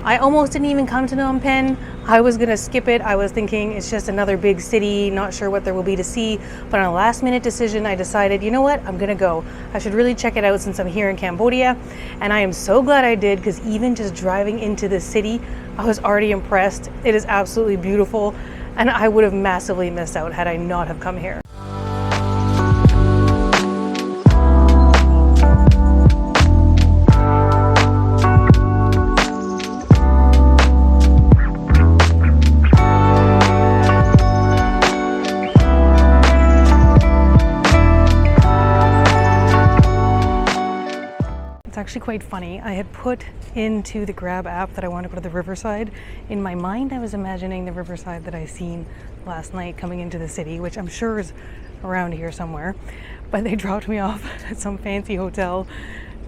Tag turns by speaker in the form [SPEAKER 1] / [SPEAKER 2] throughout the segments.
[SPEAKER 1] I almost didn't even come to Phnom Penh. I was gonna skip it. I was thinking it's just another big city, not sure what there will be to see. But on a last minute decision, I decided, you know what, I'm gonna go. I should really check it out since I'm here in Cambodia. And I am so glad I did, because even just driving into the city, I was already impressed. It is absolutely beautiful. And I would have massively missed out had I not have come here. Actually quite funny. I had put into the Grab app that I want to go to the riverside. In my mind, I was imagining the riverside that I seen last night coming into the city, which I'm sure is around here somewhere. But they dropped me off at some fancy hotel,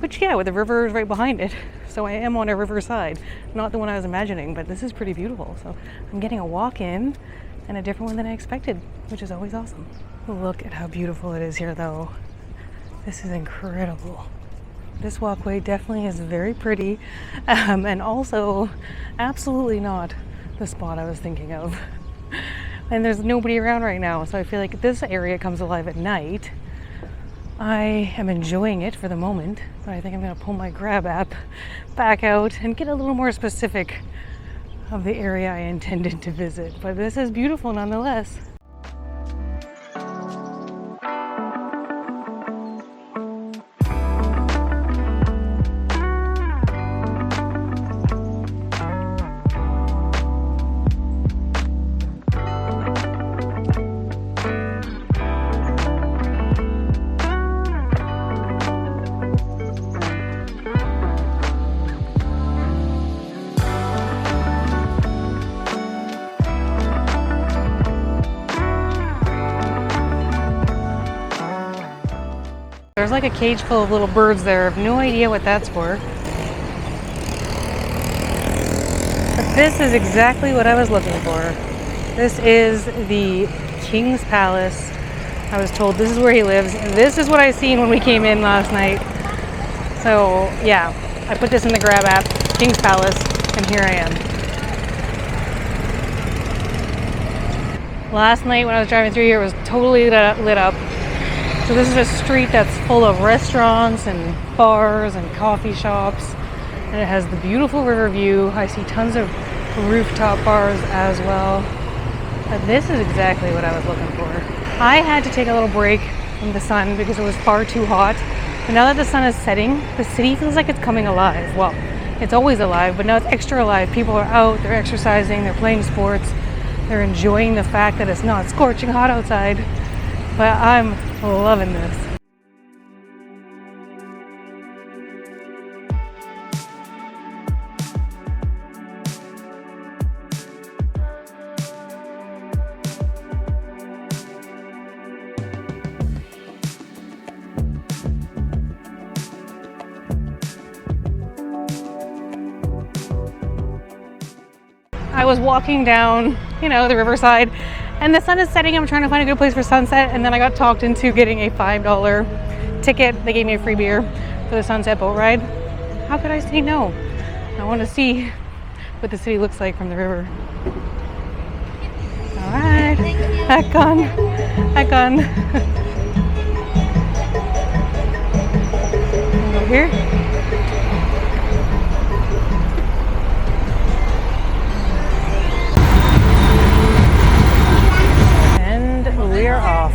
[SPEAKER 1] which, yeah, with the river is right behind it. So I am on a riverside, not the one I was imagining, but this is pretty beautiful. So I'm getting a walk in and a different one than I expected, which is always awesome. Look at how beautiful it is here, though. This is incredible. This walkway definitely is very pretty, and also absolutely not the spot I was thinking of. And there's nobody around right now, so I feel like this area comes alive at night. I am enjoying it for the moment, but I think I'm going to pull my Grab app back out and get a little more specific of the area I intended to visit. But this is beautiful nonetheless. There's like a cage full of little birds there. I have no idea what that's for. But this is exactly what I was looking for. This is the King's Palace. I was told this is where he lives. This is what I seen when we came in last night. So yeah, I put this in the Grab app, King's Palace, and here I am. Last night when I was driving through here, it was totally lit up. So this is a street that's full of restaurants and bars and coffee shops, and it has the beautiful river view. I see tons of rooftop bars as well. But this is exactly what I was looking for. I had to take a little break from the sun because it was far too hot. But now that the sun is setting, the city feels like it's coming alive. Well, it's always alive, but now it's extra alive. People are out, they're exercising, they're playing sports, they're enjoying the fact that it's not scorching hot outside. But I'm loving this. I was walking down, the riverside, and the sun is setting. I'm trying to find a good place for sunset, and then I got talked into getting a $5 ticket. They gave me a free beer for the sunset boat ride. How could I say no? I want to see what the city looks like from the river. All right, back on. Over here. We're off.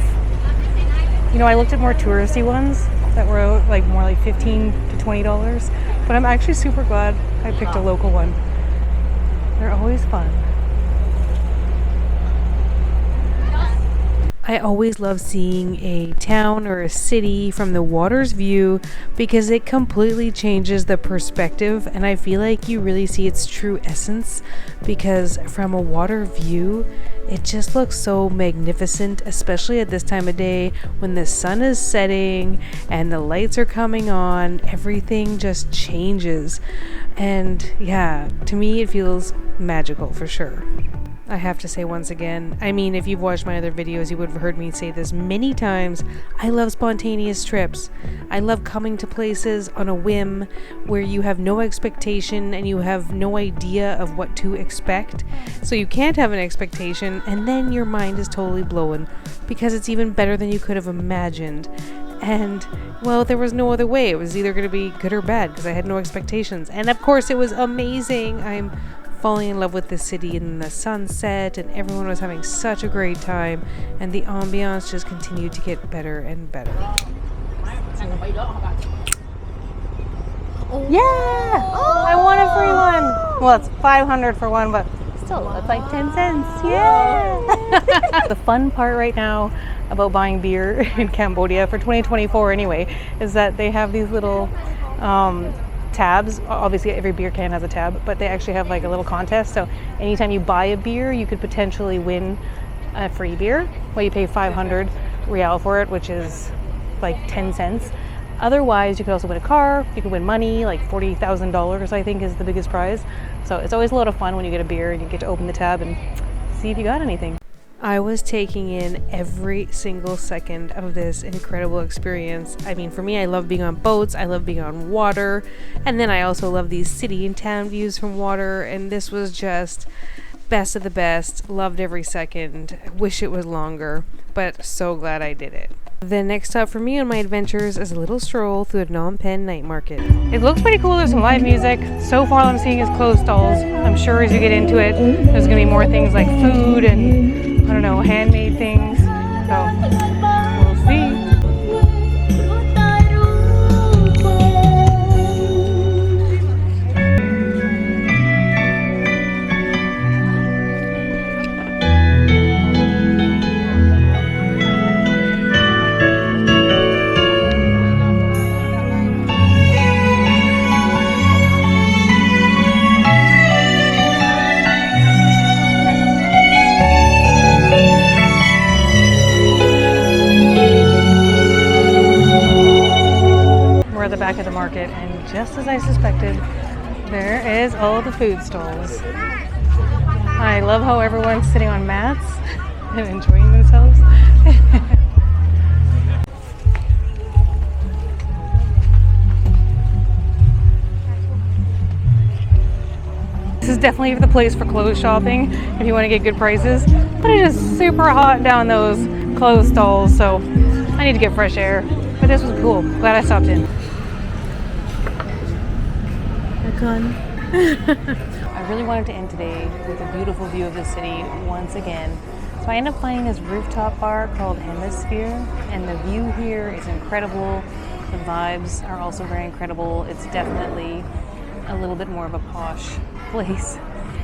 [SPEAKER 1] I looked at more touristy ones that were more like $15 to $20, but I'm actually super glad I picked a local one. They're always fun. I always love seeing a town or a city from the water's view because it completely changes the perspective, and I feel like you really see its true essence, because from a water view it just looks so magnificent, especially at this time of day when the sun is setting and the lights are coming on. Everything just changes, and yeah, to me it feels magical for sure.
[SPEAKER 2] I have to say once again, I mean, if you've watched my other videos, you would have heard me say this many times. I love spontaneous trips. I love coming to places on a whim where you have no expectation and you have no idea of what to expect. So you can't have an expectation and then your mind is totally blown because it's even better than you could have imagined. And, well, there was no other way. It was either going to be good or bad because I had no expectations. And of course, it was amazing. I'm falling in love with the city and the sunset, and everyone was having such a great time, and the ambiance just continued to get better and better.
[SPEAKER 1] Yeah! I won a free one! Well, it's 500 for one, but still, it's like 10 cents. Yeah! The fun part right now about buying beer in Cambodia for 2024 anyway is that they have these little tabs. Obviously every beer can has a tab, but they actually have like a little contest, so anytime you buy a beer you could potentially win a free beer. Well, you pay 500 real for it, which is like 10 cents. Otherwise you could also win a car, you could win money, like $40,000 I think is the biggest prize. So it's always a lot of fun when you get a beer and you get to open the tab and see if you got anything.
[SPEAKER 2] I was taking in every single second of this incredible experience. I mean, for me, I love being on boats, I love being on water, and then I also love these city and town views from water, and this was just best of the best. Loved every second. Wish it was longer, but so glad I did it. The next stop for me on my adventures is a little stroll through the Phnom Penh night market.
[SPEAKER 1] It looks pretty cool. There's some live music. So far all I'm seeing is clothes stalls. I'm sure as you get into it, there's going to be more things like food and, I don't know, handmade things. So we'll see. At the back of the market, and just as I suspected, there is all the food stalls. I love how everyone's sitting on mats and enjoying themselves. This is definitely the place for clothes shopping if you want to get good prices, but it is super hot down those clothes stalls, so I need to get fresh air. But this was cool. Glad I stopped in. I really wanted to end today with a beautiful view of the city once again. So I ended up finding this rooftop bar called Hemisphere, and the view here is incredible. The vibes are also very incredible. It's definitely a little bit more of a posh place.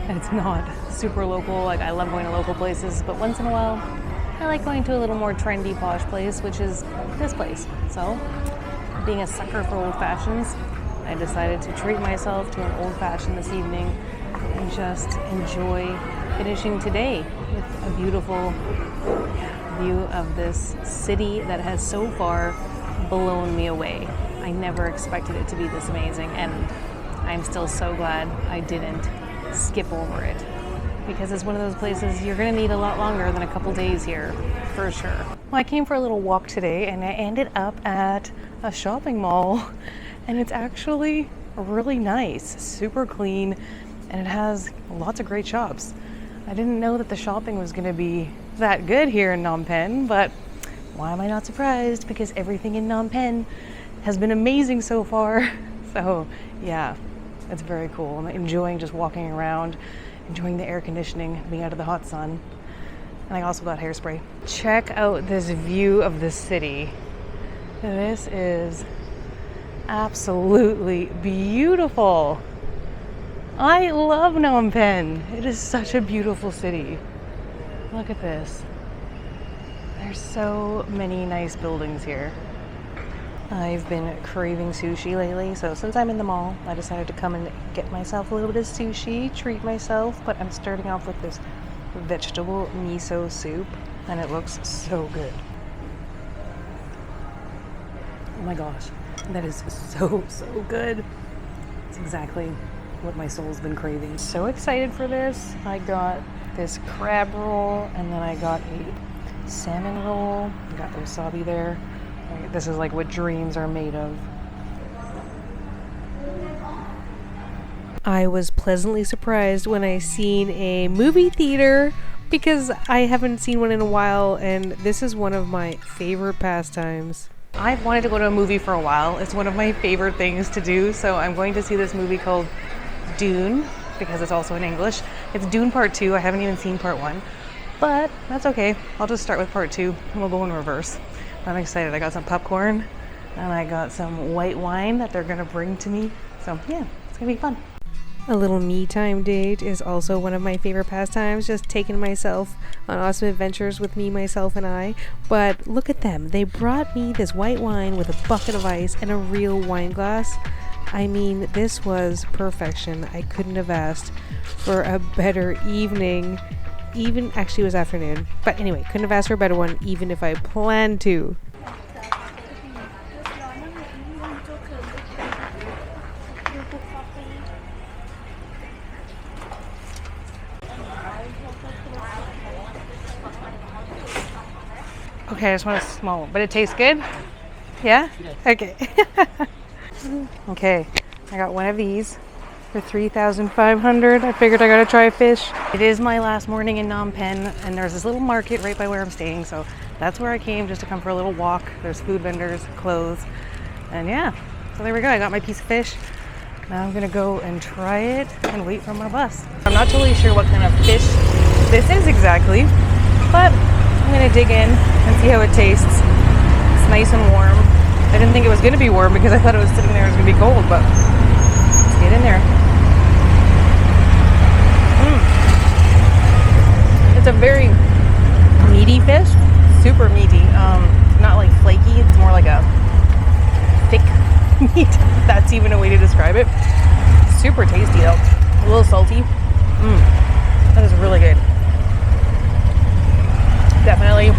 [SPEAKER 1] And it's not super local. Like, I love going to local places, but once in a while I like going to a little more trendy posh place, which is this place. So, being a sucker for old fashions, I decided to treat myself to an old-fashioned this evening and just enjoy finishing today with a beautiful view of this city that has so far blown me away. I never expected it to be this amazing, and I'm still so glad I didn't skip over it, because it's one of those places you're going to need a lot longer than a couple days here, for sure. Well, I came for a little walk today and I ended up at a shopping mall. And it's actually really nice, super clean, and it has lots of great shops. I didn't know that the shopping was going to be that good here in Phnom Penh, but why am I not surprised? Because everything in Phnom Penh has been amazing so far. So yeah, it's very cool. I'm enjoying just walking around, enjoying the air conditioning, being out of the hot sun. And I also got hairspray. Check out this view of the city. This is absolutely beautiful. I love Phnom Penh. It is such a beautiful city. Look at this. There's so many nice buildings here. I've been craving sushi lately, so since I'm in the mall, I decided to come and get myself a little bit of sushi, treat myself, but I'm starting off with this vegetable miso soup, and it looks so good. Oh my gosh. That is so good. It's exactly what my soul's been craving. So excited for this. I got this crab roll, and then I got a salmon roll. I got the wasabi there. This is like what dreams are made of.
[SPEAKER 2] I was pleasantly surprised when I seen a movie theater because I haven't seen one in a while, and this is one of my favorite pastimes.
[SPEAKER 1] I've wanted to go to a movie for a while. It's one of my favorite things to do, so I'm going to see this movie called Dune, because it's also in English. It's Dune Part 2. I haven't even seen Part 1, but that's okay. I'll just start with Part 2, and we'll go in reverse. I'm excited. I got some popcorn, and I got some white wine that they're going to bring to me. So yeah, it's going to be fun.
[SPEAKER 2] A little me time date is also one of my favorite pastimes, just taking myself on awesome adventures with me, myself, and I. But look at them. They brought me this white wine with a bucket of ice and a real wine glass. I mean, this was perfection. I couldn't have asked for a better evening. Actually, it was afternoon. But anyway, couldn't have asked for a better one, even if I planned to.
[SPEAKER 1] Okay, I just want a small one, but it tastes good? Yeah? Okay. Okay, I got one of these for 3,500. I figured I gotta try a fish. It is my last morning in Phnom Penh, and there's this little market right by where I'm staying, so that's where I came just to come for a little walk. There's food vendors, clothes, and yeah. So there we go, I got my piece of fish. Now I'm gonna go and try it and wait for my bus. I'm not totally sure what kind of fish this is exactly, but I'm gonna dig in and see how it tastes. It's nice and warm. I didn't think it was gonna be warm because I thought it was sitting there, it was gonna be cold, but let's get in there. It's a very meaty fish, super meaty. Not like flaky, it's more like a thick meat. That's even a way to describe it. Super tasty though, a little salty. That is really good. Definitely